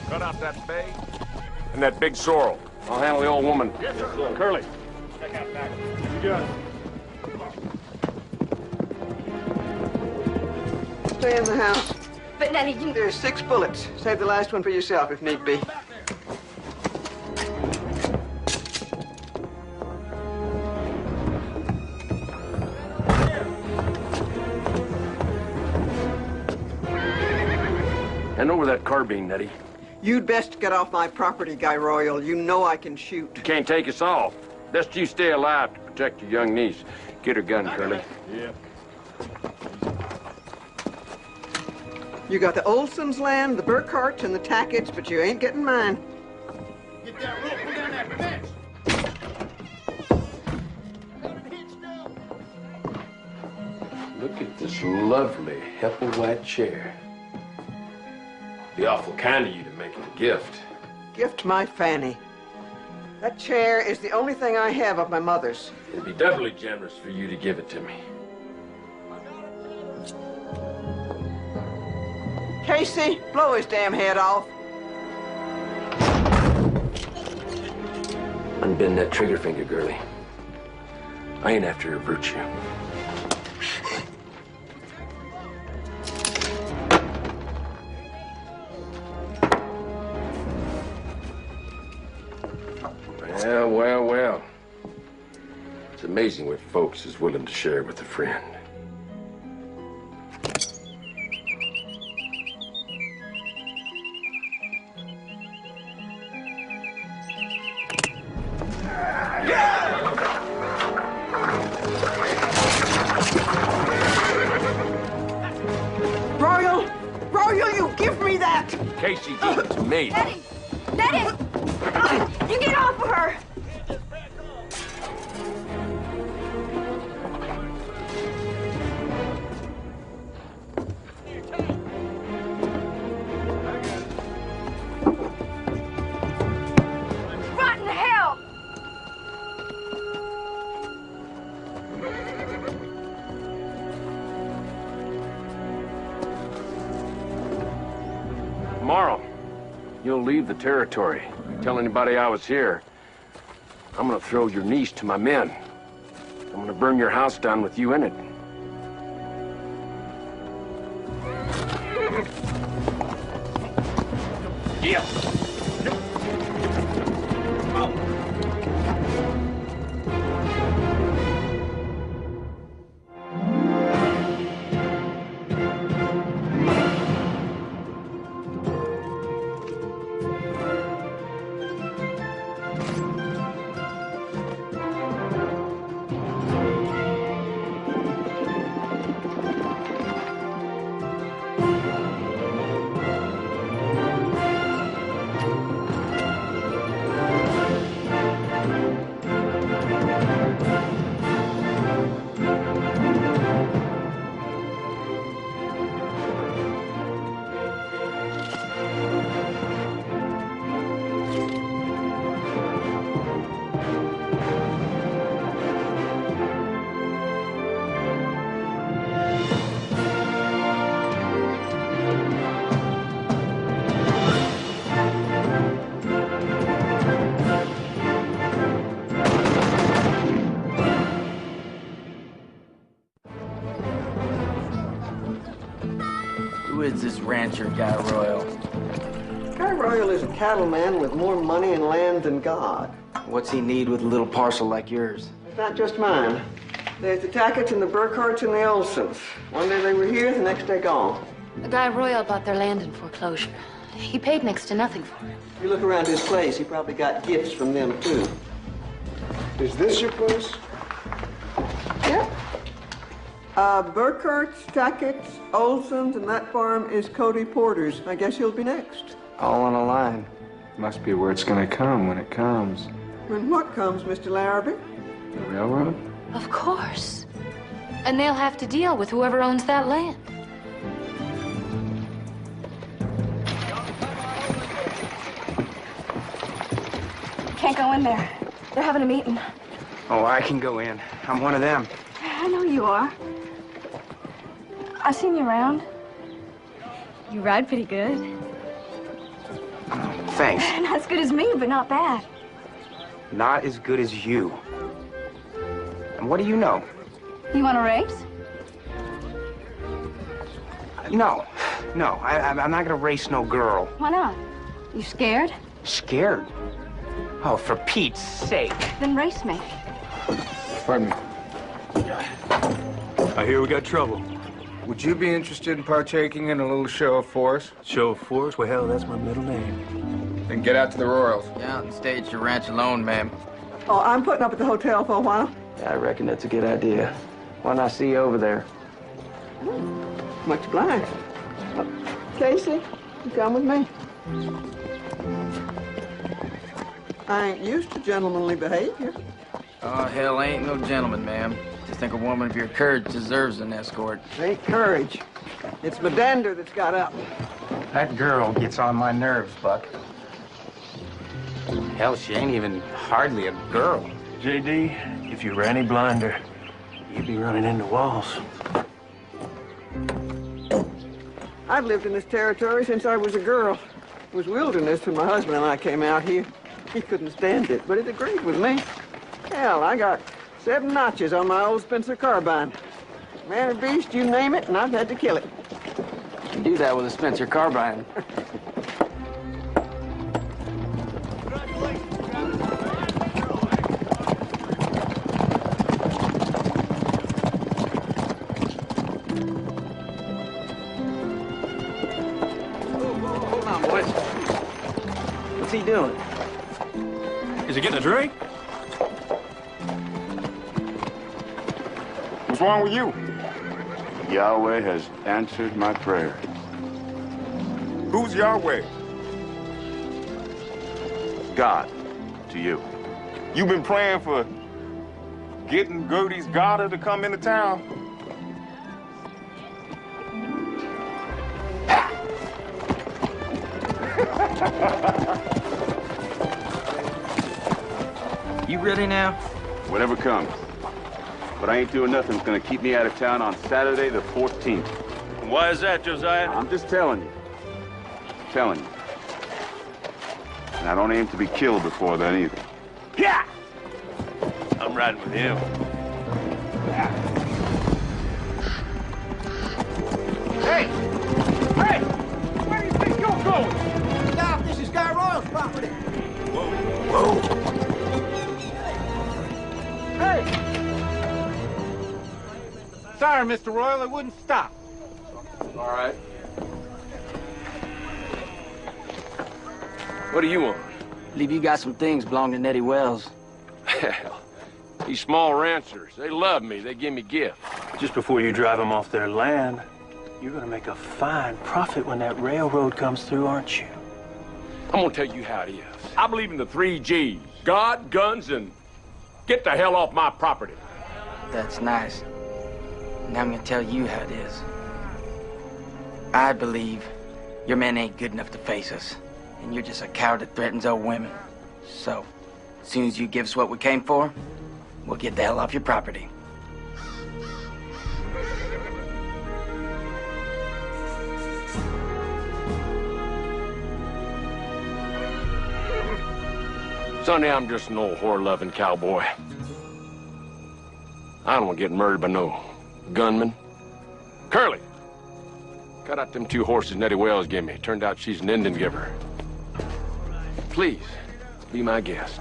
Cut out that bay and that big sorrel. I'll handle the old woman. Yes, sir. Curly. Check out back. You got it. Stay in the house. But, Nanny, you... There's 6 bullets. Save the last one for yourself, if need be. Hand over that carbine, Nettie. You'd best get off my property, Guy Royal. You know I can shoot. You can't take us off. Best you stay alive to protect your young niece. Get her gun, Curly. Yeah. You got the Olson's land, the Burkharts, and the Tackett's, but you ain't getting mine. Get that rope. Pull down that fence. Look at this lovely Hepplewhite chair. Be awful kind of you to make it a gift. Gift my Fanny. That chair is the only thing I have of my mother's. It'd be doubly generous for you to give it to me. Casey, blow his damn head off. Unbend that trigger finger, girlie. I ain't after your virtue. Well. It's amazing what folks is willing to share with a friend. Royal, you give me that! Casey, give it to me. Nettie! Nettie! You get off of her! Rotten hell! Tomorrow, you'll leave the territory. Tell anybody I was here. I'm gonna throw your niece to my men. I'm gonna burn your house down with you in it. Yeah. Who is this rancher, Guy Royal? Guy Royal is a cattleman with more money and land than God. What's he need with a little parcel like yours? It's not just mine. There's the Tackett's and the Burkharts and the Olsons. One day they were here, the next day gone. Guy Royal bought their land in foreclosure. He paid next to nothing for it. If you look around his place, he probably got gifts from them, too. Is this your place? Yep. Burkhart's, Tackett's, Olson's, and that farm is Cody Porter's. I guess he'll be next. All on a line. Must be where it's gonna come when it comes. When what comes, Mr. Larrabee? The railroad? Of course. And they'll have to deal with whoever owns that land. Can't go in there. They're having a meeting. Oh, I can go in. I'm one of them. I know you are. I've seen you around. You ride pretty good. Thanks. Not as good as me, but not bad. Not as good as you. And what do you know? You want to race? No. I'm not gonna race no girl. Why not? You scared? Scared? Oh, for Pete's sake. Then race me. Pardon me. I hear we got trouble. Would you be interested in partaking in a little show of force? Show of force? Well, hell, that's my middle name. Then get out to the Royals. Get out and stay at your ranch alone, ma'am. Oh, I'm putting up at the hotel for a while. Yeah, I reckon that's a good idea. Why not see you over there? Much obliged. Casey, you come with me. I ain't used to gentlemanly behavior. Oh, hell, I ain't no gentleman, ma'am. Just think a woman of your courage deserves an escort. It ain't courage. It's my dander that's got up. That girl gets on my nerves, Buck. Hell, she ain't even hardly a girl. JD, if you were any blinder, you'd be running into walls. I've lived in this territory since I was a girl. It was wilderness when my husband and I came out here. He couldn't stand it, but it agreed with me. Hell, I got 7 notches on my old Spencer carbine. Man or beast, you name it, and I've had to kill it. You do that with a Spencer carbine. Hold on, boys. What's he doing? Is he getting a drink? What's wrong with you? Yahweh has answered my prayer. Who's Yahweh? God, to you. You've been praying for getting Gertie's Goddard to come into town? You ready now? Whatever comes. But I ain't doing nothing that's gonna keep me out of town on Saturday the 14th. Why is that, Josiah? I'm just telling you. Telling you. And I don't aim to be killed before then either. Yeah! I'm riding with him. Hey! Hey! Where do you think you're going? Stop! This is Guy Royal's property. Whoa. Hey! Sorry, Mr. Royal, it wouldn't stop. All right. What do you want? Believe you got some things belong to Nettie Wells. Hell, these small ranchers, they love me. They give me gifts. Just before you drive them off their land, you're gonna make a fine profit when that railroad comes through, aren't you? I'm gonna tell you how it is. I believe in the 3 G's. God, guns, and get the hell off my property. That's nice. Now I'm gonna tell you how it is. I believe your men ain't good enough to face us, and you're just a coward that threatens old women. So, as soon as you give us what we came for, we'll get the hell off your property. Sonny, I'm just an old whore-loving cowboy. I don't want to get murdered by no gunman. Curly! Cut out them 2 horses Nettie Wells gave me. Turned out she's an Indian giver. Please, be my guest.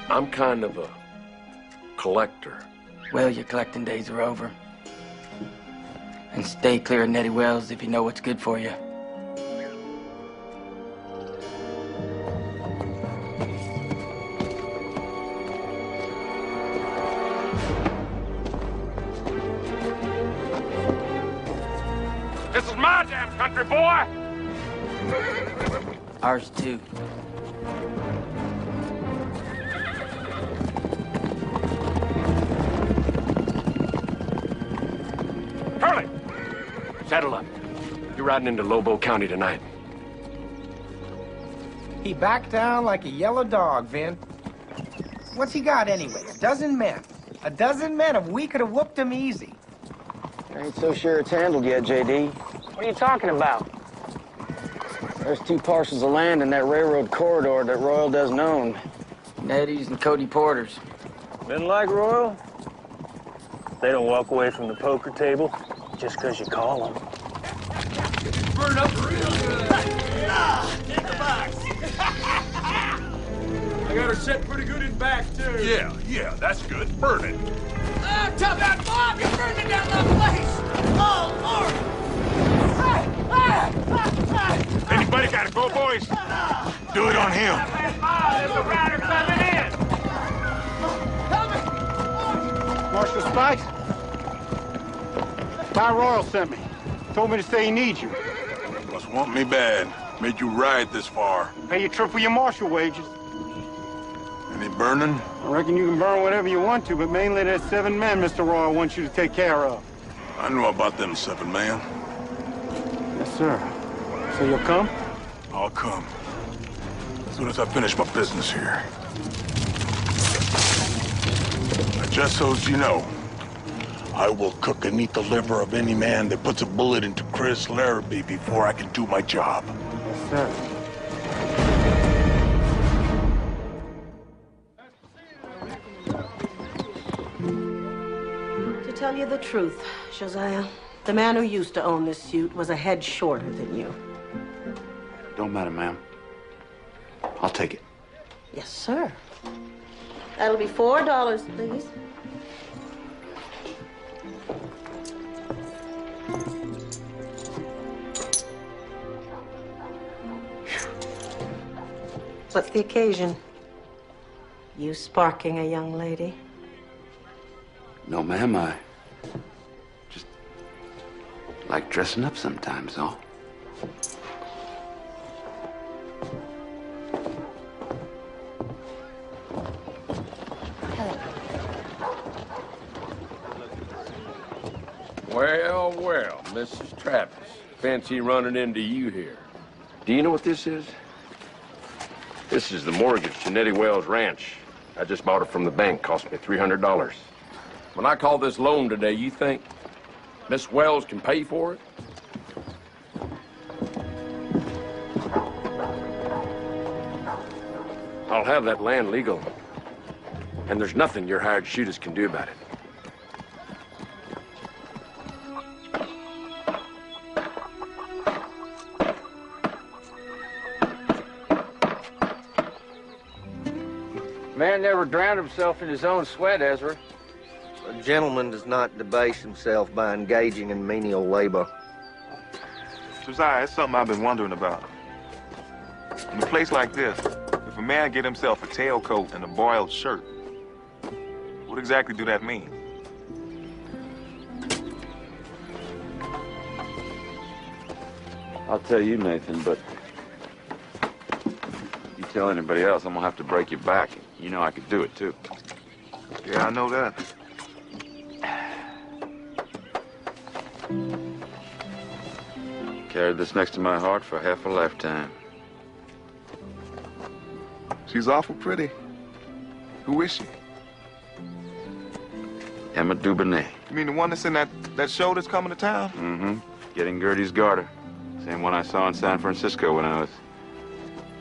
I'm kind of a collector. Well, your collecting days are over. And stay clear of Nettie Wells if you know what's good for you. This is my damn country, boy! Ours too. Curly! Saddle up. You're riding into Lobo County tonight. He backed down like a yellow dog, Vin. What's he got anyway? A dozen men. A dozen men. If we could have whooped him easy. I ain't so sure it's handled yet, J.D. What are you talking about? There's 2 parcels of land in that railroad corridor that Royal doesn't own. Nettie's and Cody Porter's. Men like Royal? They don't walk away from the poker table just because you call them. Burn up real good. Take the box. I got her set pretty good in back, too. Yeah, that's good. Burn it. Tell that Bob you're burning down the place. Oh, Lord. Anybody gotta go, boys? Do it on him. There's a rider coming in. Help me. Marshal Spikes? Ty Royal sent me. Told me to say he needs you. Must want me bad. Made you ride this far. Pay you triple your marshal wages. Any burning? I reckon you can burn whatever you want to, but mainly there's 7 men Mr. Royal wants you to take care of. I know about them 7 men. Yes, sir. So you'll come? I'll come. As soon as I finish my business here. Now, just so as you know, I will cook and eat the liver of any man that puts a bullet into Chris Larrabee before I can do my job. Yes, sir. To tell you the truth, Josiah, the man who used to own this suit was a head shorter than you. Don't matter, ma'am. I'll take it. Yes, sir. That'll be $4, please. What's the occasion? You sparking a young lady? No, ma'am, I just like dressing up sometimes, though. Well, well, Mrs. Travis. Fancy running into you here. Do you know what this is? This is the mortgage to Nettie Wells Ranch. I just bought it from the bank. Cost me $300. When I call this loan today, you think Miss Wells can pay for it? I'll have that land legal. And there's nothing your hired shooters can do about it. Man never drowned himself in his own sweat, Ezra. A gentleman does not debase himself by engaging in menial labor. Josiah, it's something I've been wondering about. In a place like this, if a man get himself a tailcoat and a boiled shirt, what exactly do that mean? I'll tell you, Nathan, but you tell anybody else, I'm gonna have to break your back. You know I could do it, too. Yeah, I know that. Carried this next to my heart for half a lifetime. She's awful pretty. Who is she? Emma Dubonnet. You mean the one that's in that show that's coming to town? Mm-hmm. Getting Gertie's garter. Same one I saw in San Francisco when I was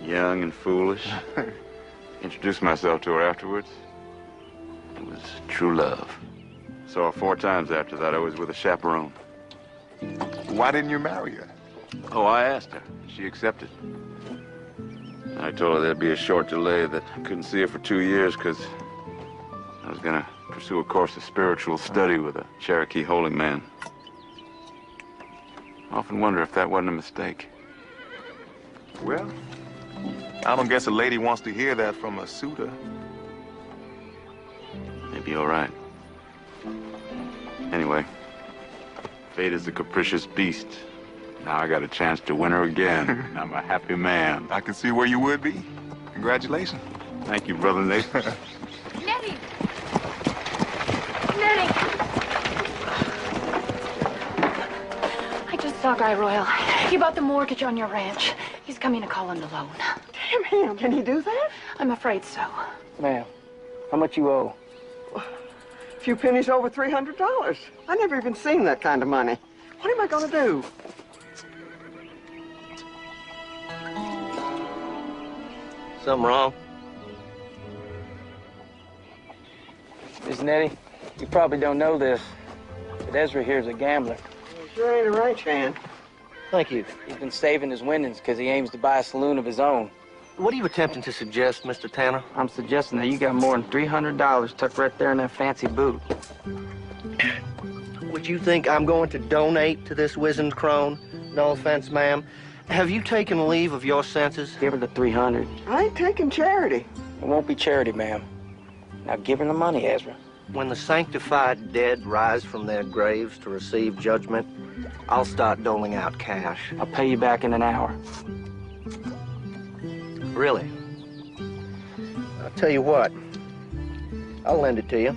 young and foolish. Introduced myself to her afterwards. It was true love. Saw her 4 times after that. I was with a chaperone. Why didn't you marry her? Oh, I asked her. She accepted. I told her there'd be a short delay, that I couldn't see her for 2 years because I was going to pursue a course of spiritual study with a Cherokee holy man. I often wonder if that wasn't a mistake. Well, I don't guess a lady wants to hear that from a suitor. Maybe you're right. Anyway, fate is a capricious beast. Now I got a chance to win her again. I'm a happy man. I can see where you would be. Congratulations. Thank you, Brother Nate. Nettie! Nettie! I just saw Guy Royal. He bought the mortgage on your ranch. He's coming to call on the loan. Damn him. Can he do that? I'm afraid so. Ma'am, how much you owe? A few pennies over $300. I never even seen that kind of money. What am I going to do? Something wrong? Miss Nettie, you probably don't know this, but Ezra here's a gambler. He sure ain't a ranch hand. Thank you. He's been saving his winnings because he aims to buy a saloon of his own. What are you attempting to suggest, Mr. Tanner? I'm suggesting that you got more than $300 tucked right there in that fancy boot. Would you think I'm going to donate to this wizened crone? No offense, ma'am. Have you taken leave of your senses? Give her the 300. I ain't taking charity. It won't be charity, ma'am. Now give her the money, Ezra. When the sanctified dead rise from their graves to receive judgment, I'll start doling out cash. I'll pay you back in an hour. Really? I'll tell you what. I'll lend it to you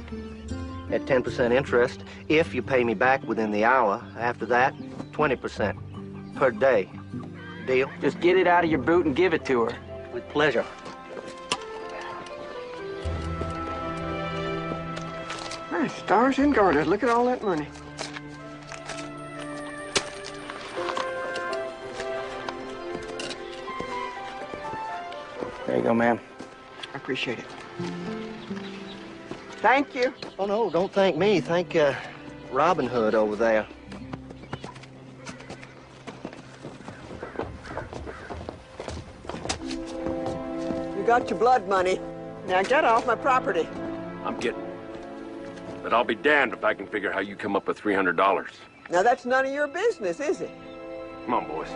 at 10% interest if you pay me back within the hour. After that, 20% per day. Deal? Just get it out of your boot and give it to her. With pleasure. My stars and garters, look at all that money. There you go, ma'am. I appreciate it. Thank you. Oh, no, don't thank me. Thank Robin Hood over there. You got your blood money. Now get off my property. I'm getting it. But I'll be damned if I can figure how you come up with $300. Now that's none of your business, is it? Come on, boys.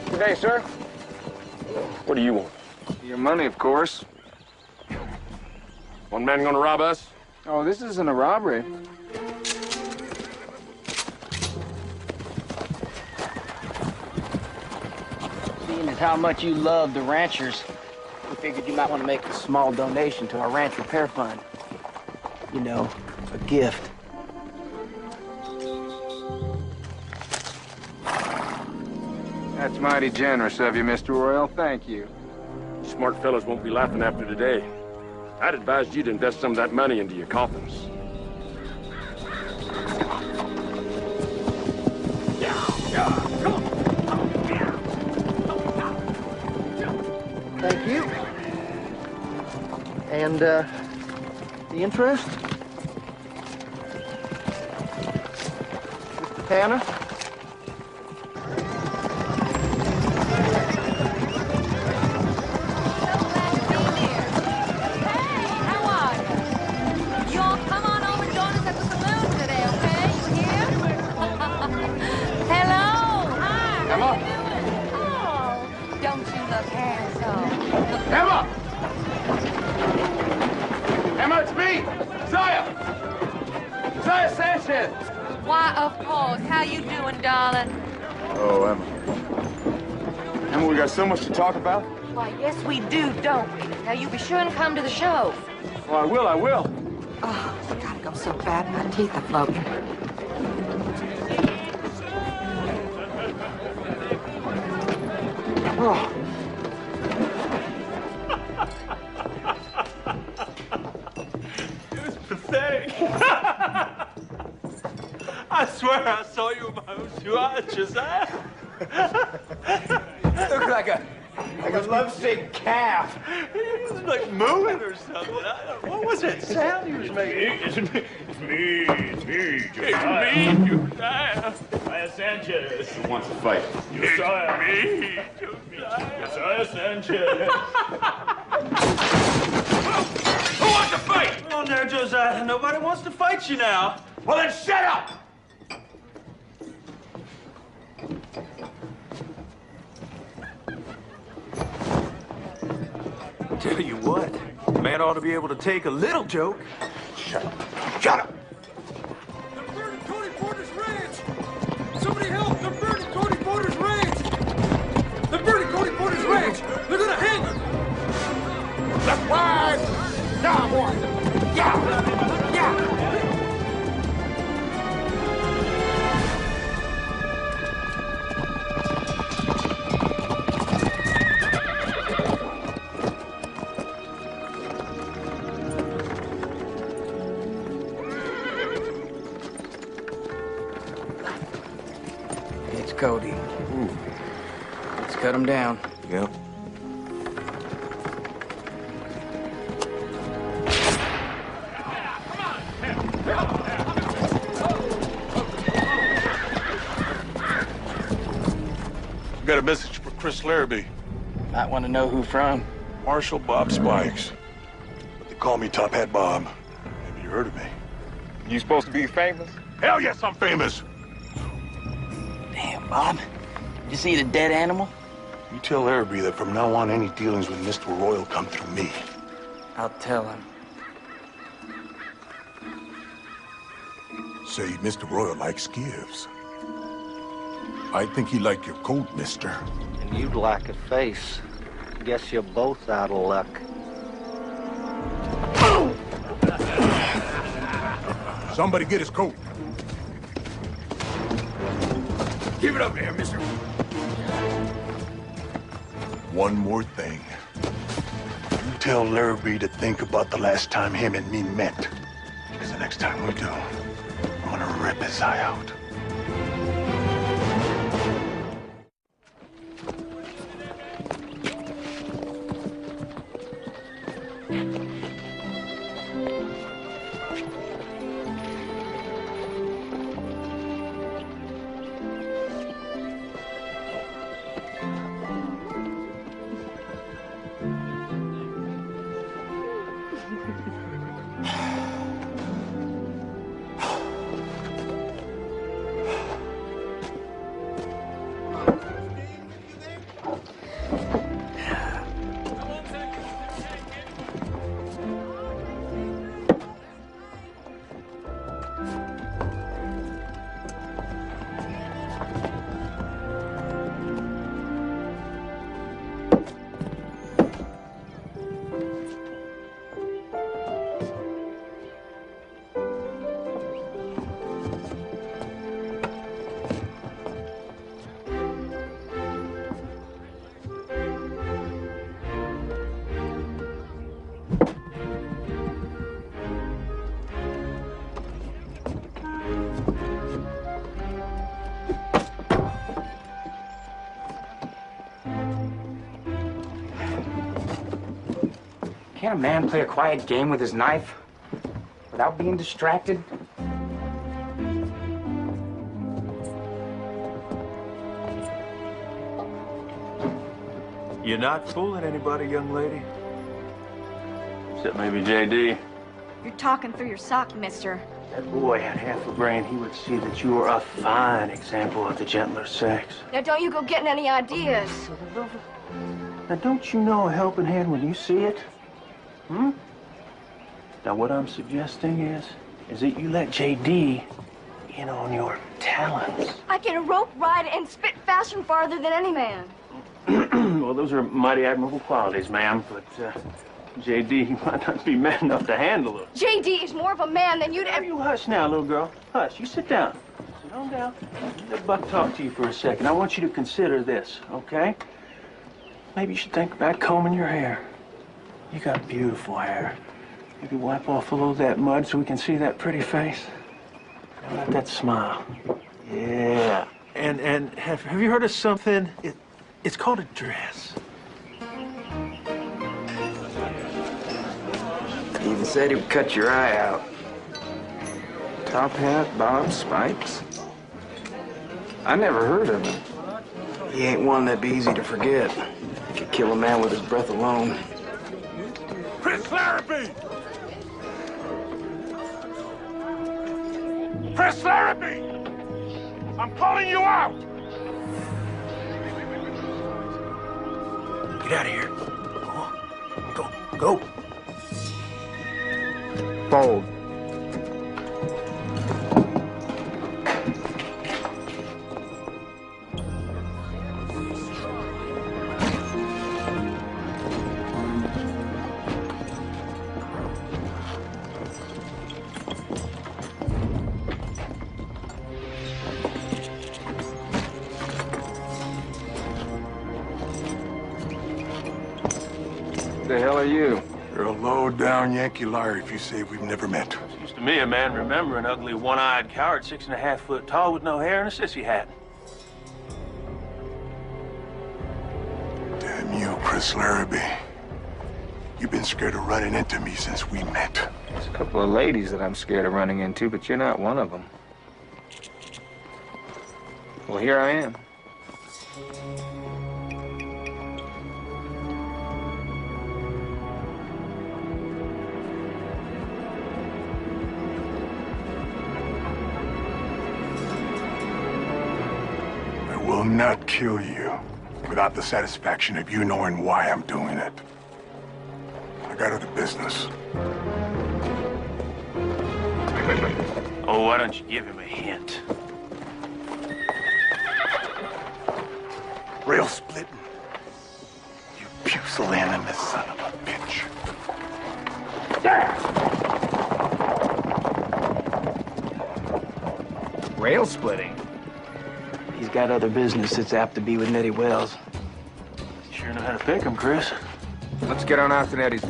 Good day, sir. What do you want? Your money, of course. One man gonna rob us? Oh, this isn't a robbery. Seeing as how much you love the ranchers, we figured you might want to make a small donation to our ranch repair fund. You know, a gift. That's mighty generous of you, Mr. Royal. Thank you. Smart fellas won't be laughing after today. I'd advise you to invest some of that money into your coffins. Thank you. And, the interest? Mr. Tanner? Emma! Emma, it's me! Zaya! Zaya Sanchez! Why, of course. How you doing, darling? Oh, Emma. Emma, we got so much to talk about. Why, yes, we do, don't we? Now, you be sure and come to the show. Oh, I will, I will. Oh, I gotta go so bad, my teeth are floating. Oh. Pathetic. I swear I saw you with my own 2 eyes, Josiah. Look like a lovesick calf. He was like mooing or something. What was that sound he was making? It's me, Josiah. It's me, Josiah. Josiah Sanchez. Who wants to fight? Josiah. Me, Josiah. Josiah Sanchez. Who wants to fight? Come on there, Josiah. Nobody wants to fight you now. Well, then shut up! Tell you what, a man ought to be able to take a little joke. Shut up. Shut up! They're burning Cody Porter's ranch! Somebody help! They're burning Cody Porter's ranch! They're burning Cody Porter's ranch! They're gonna hang him! Left wide! Yeah, boy! Yeah! Yeah! It's Cody. Let's cut him down. Yep. I got a message for Chris Larrabee. Might want to know who from. Marshal Bob Spikes. But they call me Top Hat Bob. Have you heard of me? You supposed to be famous? Hell yes, I'm famous. Damn, Bob. You see the dead animal? You tell Larrabee that from now on, any dealings with Mr. Royal come through me. I'll tell him. Say, Mr. Royal likes gifts. I think he liked your coat, mister. And you'd like a face. Guess you're both out of luck. Somebody get his coat. Give it up here, mister. One more thing. You tell Larrabee to think about the last time him and me met. Because the next time we do, I'm gonna rip his eye out. Can't a man play a quiet game with his knife without being distracted? You're not fooling anybody, young lady. Except maybe J.D. You're talking through your sock, mister. If that boy had half a brain, he would see that you are a fine example of the gentler sex. Now, don't you go getting any ideas. Now, don't you know a helping hand when you see it? Hmm? Now, what I'm suggesting is that you let J.D. in on your talents. I can rope ride and spit faster and farther than any man. Well, those are mighty admirable qualities, ma'am, but J.D. might not be man enough to handle it. J.D. is more of a man than you'd ever... You hush now, little girl. Hush. You sit down. Sit on down. Let Buck talk to you for a second. I want you to consider this, okay? Maybe you should think about combing your hair. You got beautiful hair. Maybe wipe off a little of that mud so we can see that pretty face. How about that smile? Yeah. And have you heard of something? It's called a dress. He even said he would cut your eye out. Top Hat Bob Spikes? I never heard of him. He ain't one that'd be easy to forget. He could kill a man with his breath alone. Chris Larrabee! Chris Larrabee! I'm calling you out! Get out of here. Go on. Go. Go. Fold. The hell are you? You're a low-down Yankee liar if you say we've never met. Seems to me a man remember an ugly, one-eyed coward, 6.5 foot tall with no hair and a sissy hat. Damn you, Chris Larrabee. You've been scared of running into me since we met. There's a couple of ladies that I'm scared of running into, but you're not one of them. Well, here I am. I will not kill you without the satisfaction of you knowing why I'm doing it. I got other business. Oh, why don't you give him a hint? Rail splitting. You pusillanimous son of a bitch. Rail splitting? He's got other business that's apt to be with Nettie Wells. Sure know how to pick him, Chris. Let's get on out to Nettie's.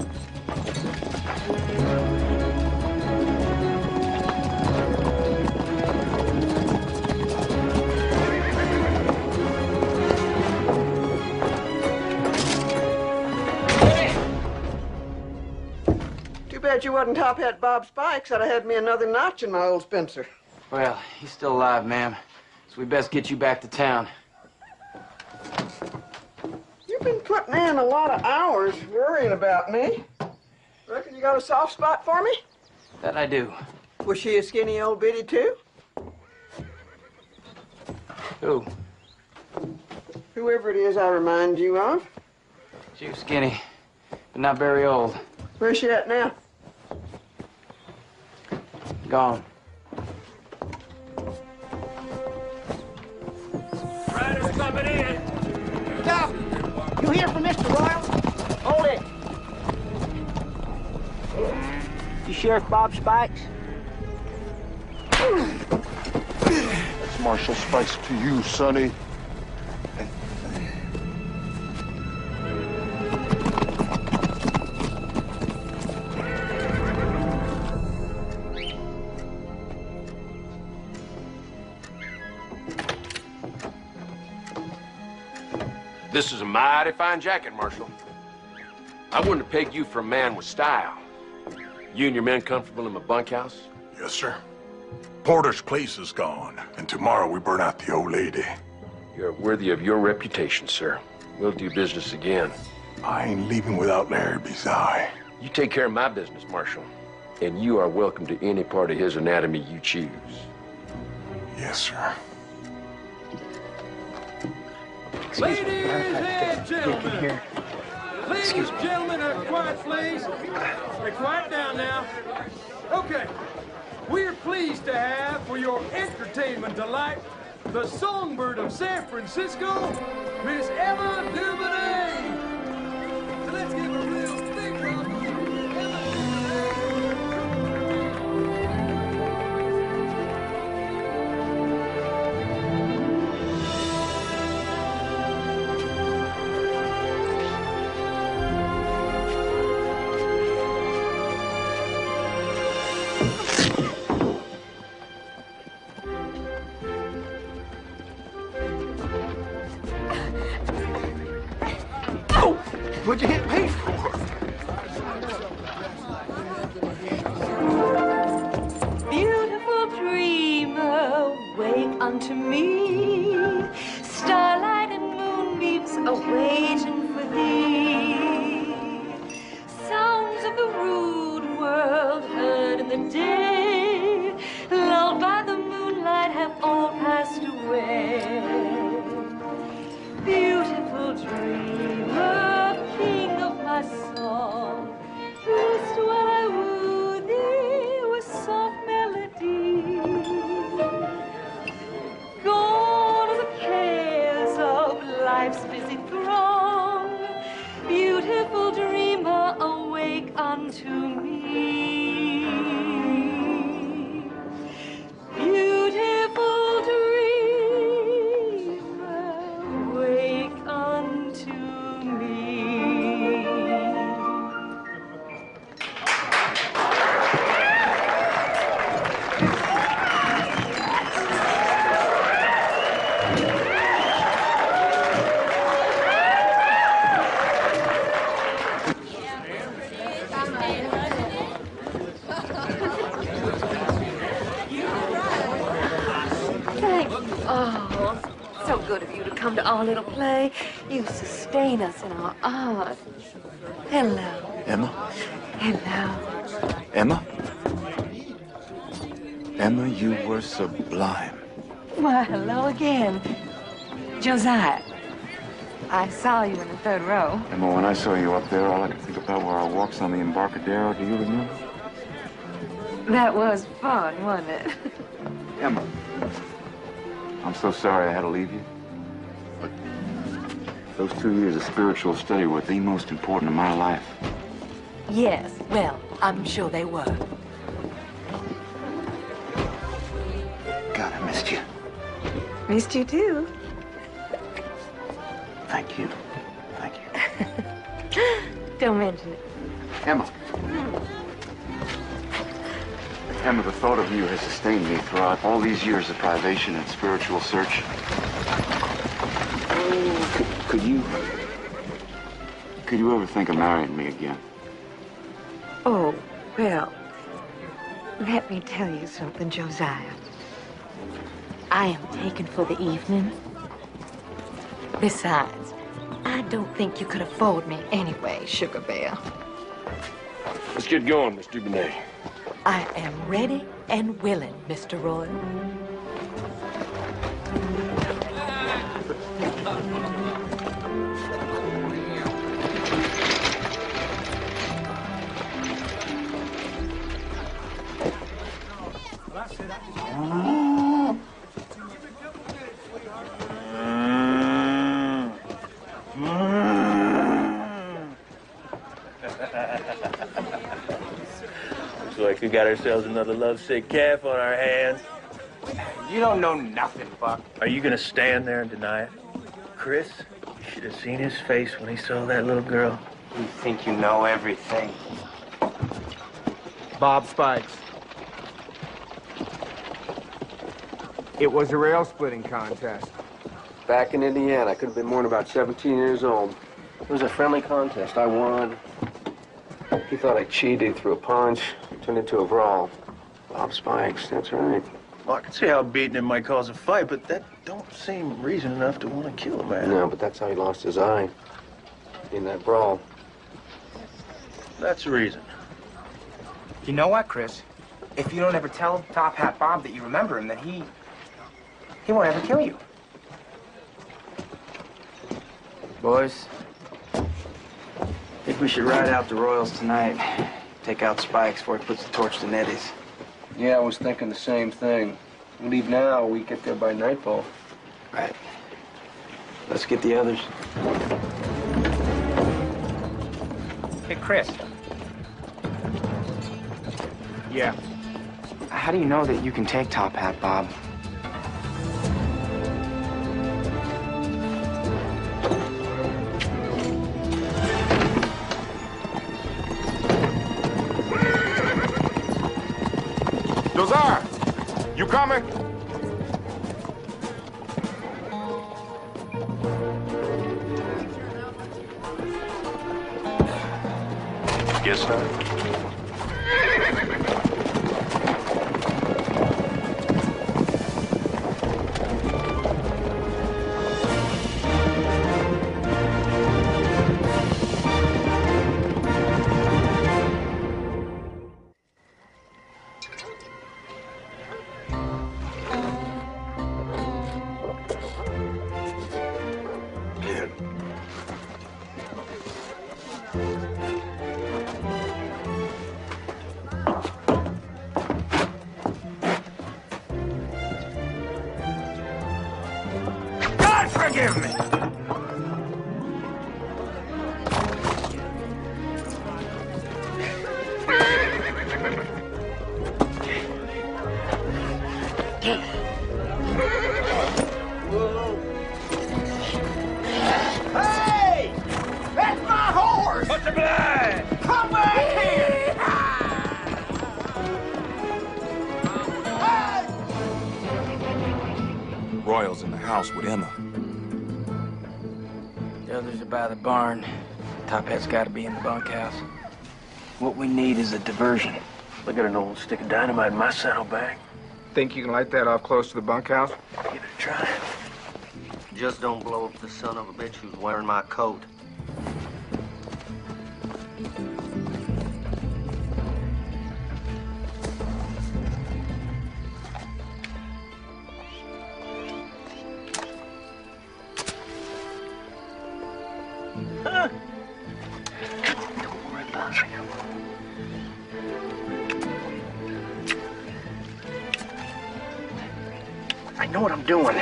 Too bad you wasn't Top Hat Bob Spikes. I'd have had me another notch in my old Spencer. Well, he's still alive, ma'am. So we best get you back to town. You've been putting in a lot of hours worrying about me. Reckon you got a soft spot for me? That I do. Was she a skinny old biddy, too? Who? Whoever it is I remind you of. She was skinny, but not very old. Where's she at now? Gone. Rider's coming in. Stop! You hear from Mr. Royal? Hold it. You Sheriff Bob Spikes? That's Marshal Spikes to you, Sonny. This is a mighty fine jacket, Marshal. I wouldn't have pegged you for a man with style. You and your men comfortable in my bunkhouse? Yes, sir. Porter's place is gone, and tomorrow we burn out the old lady. You're worthy of your reputation, sir. We'll do business again. I ain't leaving without Larrabee's eye. You take care of my business, Marshal, and you are welcome to any part of his anatomy you choose. Yes, sir. Ladies and gentlemen. Ladies and gentlemen, quiet, please. Hey, quiet down now. Okay. We are pleased to have, for your entertainment delight, the songbird of San Francisco, Miss Emma Duvernay. So let's give a real big round of What'd you hit me for? Beautiful dreamer, wake unto me. Starlight and moonbeams are waiting for thee. Sounds of the rude world heard in the day, lulled by the moonlight, have all passed away. Beautiful dreamer, king of my song, unto me. Beautiful dreamer, wake unto me. Oh, so good of you to come to our little play. You sustain us in our art. Hello. Emma? Hello. Emma? Emma, you were sublime. Why, hello again. Josiah, I saw you in the third row. Emma, when I saw you up there, all I could think about were our walks on the Embarcadero. Do you remember? That was fun, wasn't it? Emma, I'm so sorry I had to leave you. But those 2 years of spiritual study were the most important in my life. Yes, well, I'm sure they were. God, I missed you. Missed you too. Thank you. Thank you. Don't mention it. Emma. Emma, the thought of you has sustained me throughout all these years of privation and spiritual search. Could you ever think of marrying me again? Oh, well, let me tell you something, Josiah. I am taken for the evening. Besides, I don't think you could afford me anyway, Sugar Bear. Let's get going, Miss Dubonnet. I am ready and willing, Mr. Royal. Looks like we got ourselves another lovesick calf on our hands. You don't know nothing, Buck. Are you gonna stand there and deny it? Chris, you should have seen his face when he saw that little girl. You think you know everything. Bob Spikes. It was a rail splitting contest. Back in Indiana. I could have been more than about 17 years old. It was a friendly contest. I won. He thought I cheated, threw a punch, turned into a brawl. Bob Spikes, that's right. Well, I can see how beating him might cause a fight, but that don't seem reason enough to want to kill a man. No, but that's how he lost his eye. In that brawl. That's reason. You know what, Chris? If you don't ever tell Top Hat Bob that you remember him, then he won't ever kill you. Boys, I think we should ride out the Royals tonight. Take out Spikes before he puts the torch to Nettie's. Yeah, I was thinking the same thing. We leave now, we get there by nightfall. Right. Let's get the others. Hey, Chris. Yeah. How do you know that you can take Top Hat, Bob? Josiah, you coming? Yes, sir. God forgive me! house with Emma. The others are by the barn. Top hat's got to be in the bunkhouse. What we need is a diversion. I got an old stick of dynamite in my saddlebag. Think you can light that off close to the bunkhouse? Give it a try. Just don't blow up the son of a bitch who's wearing my coat. Don't worry about it. I know what I'm doing.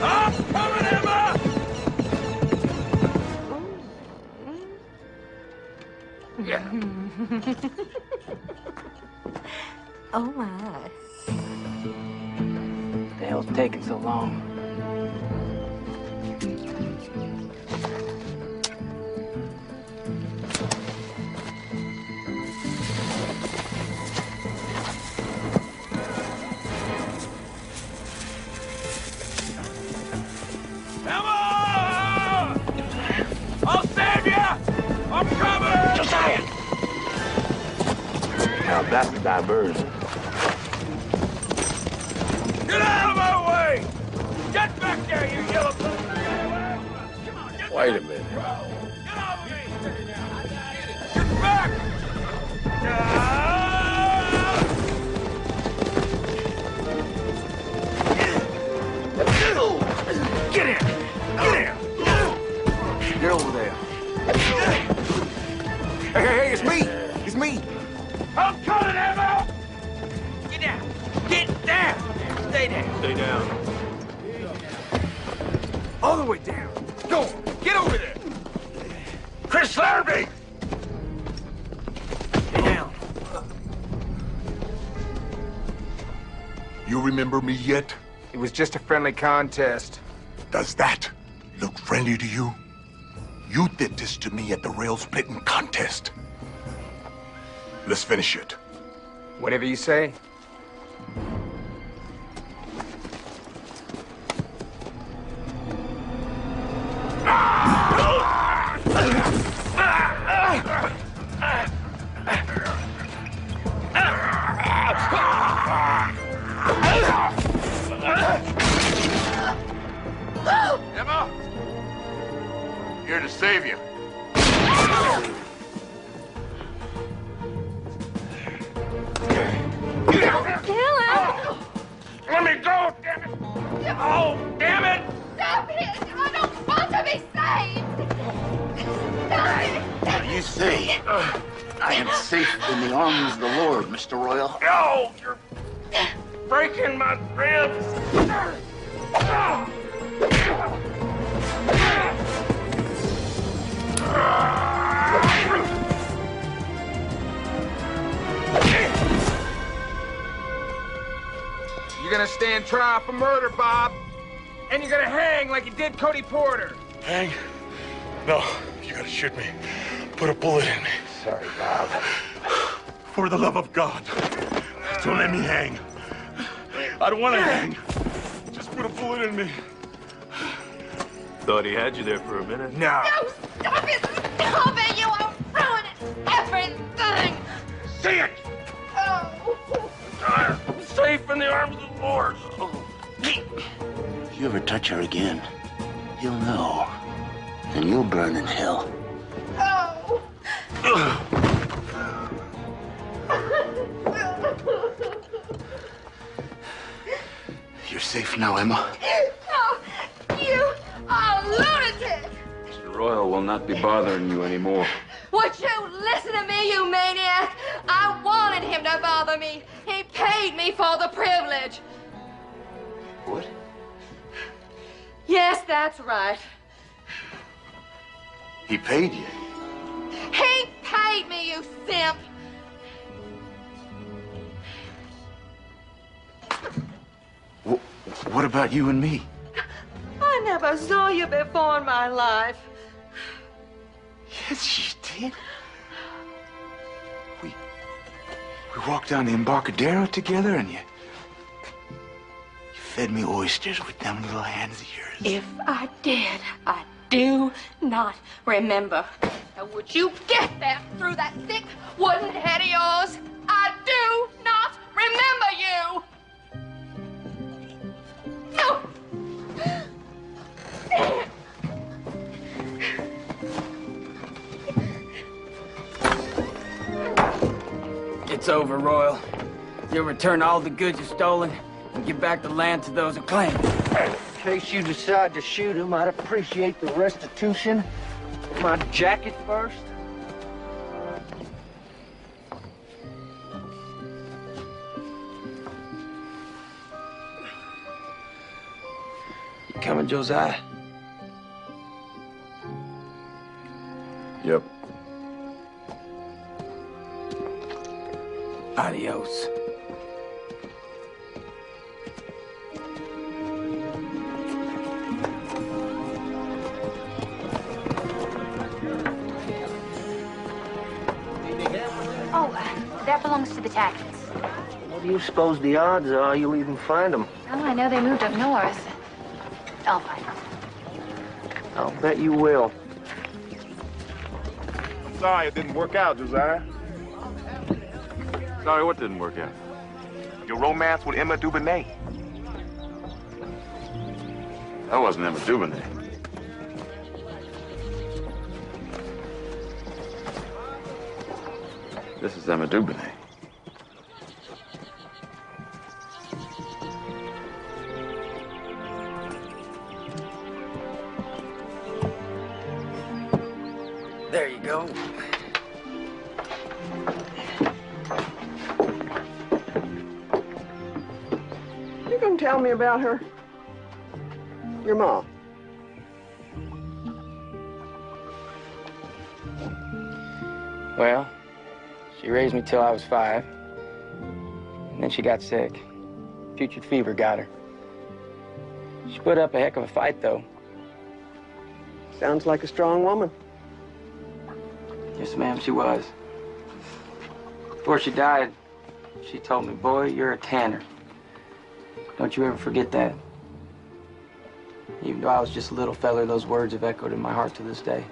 I'm coming, Emma! Yeah. Oh, my. What the hell's taking so long? Emma! I'll save you! I'm coming! Josiah! Now that's a diversion. Get out of my way! Get back there, you yellow... Wait a minute. Get off me! Get back! Get in! Get in! Get over there. Hey, it's me! It's me! I'm coming, Emma! Get down! Get down! Stay down! Stay down. All the way down. Go on. Get over there. Chris Larrabee! Get down. You remember me yet? It was just a friendly contest. Does that look friendly to you? You did this to me at the rail splitting contest. Let's finish it. Whatever you say. Emma! Here to save you. Kill him! Let me go, damn it! Oh, damn it! Stop it! I don't want to be saved! Stop it! Now you say, I am safe in the arms of the Lord, Mr. Royal. No! You're breaking my ribs! You're gonna stand trial for murder, Bob. And you're gonna hang like you did Cody Porter. Hang? No, you gotta shoot me. Put a bullet in me. Sorry, Bob. For the love of God, don't let me hang. I don't want to hang. Just put a bullet in me. Thought he had you there for a minute. No. No, stop it! Stop it! You are ruining everything! See it! Oh. I'm safe in the arms of the Lord. If you ever touch her again, you'll know. And you'll burn in hell. Oh. You're safe now, Emma. No, you are a lunatic! Mr. Royal will not be bothering you anymore. Would you listen to me, you maniac? I wanted him to bother me. He paid me for the privilege. What? Yes, that's right. He paid you? He paid me, you simp. What about you and me? I never saw you before in my life. Yes, you did. We walked down the Embarcadero together and you fed me oysters with them little hands of yours. If I did, I do not remember. Now, would you get that through that thick wooden head of yours? I do not remember you. No. It's over, Royal. You'll return all the goods you've stolen and give back the land to those who claim it. In case you decide to shoot him, I'd appreciate the restitution. My jacket first. You coming, Josiah? Yep. Adios. Oh, that belongs to the Tackets. What do you suppose the odds are you'll even find them? Oh, I know they moved up north. I'll find them. I'll bet you will. I'm sorry it didn't work out, Josiah. Sorry, what didn't work out? Your romance with Emma Dubonnet. That wasn't Emma Dubonnet. This is Emma Dubonnet. There you go. You gonna tell me about her? Your mom. Well, she raised me till I was 5. And then she got sick. Putrid fever got her. She put up a heck of a fight, though. Sounds like a strong woman. Yes, ma'am, she was. Before she died, she told me, "Boy, you're a tanner. Don't you ever forget that." Even though I was just a little feller, those words have echoed in my heart to this day.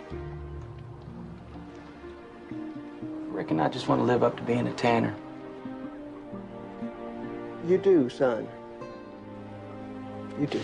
I reckon I just want to live up to being a tanner. You do, son. You do.